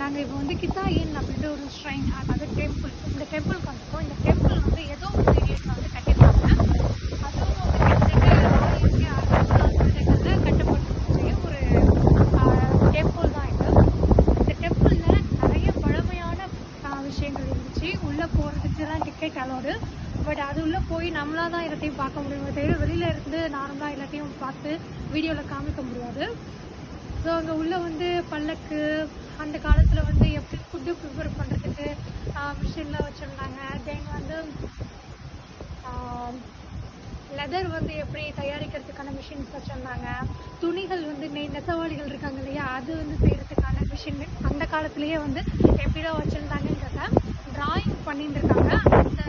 நாங்கள் இப்போ வந்து கித்தாயின் அப்படின்ற ஒரு ஷ்ரைன், அதாவது டெம்பிள், இந்த டெம்பிளுக்கு வந்திருக்கோம். இந்த டெம்பிள் வந்து ஏதோ ஒரு பீரியட்ல வந்து கட்டியிருக்காங்க. அதுவும் வந்து கிட்டத்தட்ட 1600 கட்டப்பட்டுக்கூடிய ஒரு டெம்பிள் தான் இது. இந்த டெம்பிளில் நிறைய பழமையான விஷயங்கள் இருந்துச்சு. உள்ளே போகிறதுக்குலாம் டிக்கெட் அலோடு. பட் அது உள்ளே போய் நம்மளாக தான் எல்லாத்தையும் பார்க்க முடியுமே தவிர வெளியில் இருந்து நார்மலாக எல்லாத்தையும் பார்த்து வீடியோவில் காமிக்க முடியாது. ஸோ அங்கே உள்ளே வந்து பல்லக்கு, அந்த காலத்தில் வந்து எப்படி ஃபுட்டு ப்ரிப்பேர் பண்ணுறதுக்கு மிஷின்லாம் வச்சுருந்தாங்க. தென் வந்து லெதர் வந்து எப்படி தயாரிக்கிறதுக்கான மிஷின்ஸ் வச்சுருந்தாங்க. துணிகள் வந்து நெசவாளிகள் இருக்காங்க இல்லையா, அது வந்து செய்கிறதுக்கான மிஷின் அந்த காலத்துலேயே வந்து எப்படிலாம் வச்சுருந்தாங்கன்றத ட்ராயிங் பண்ணிட்டு இருக்காங்க. அந்த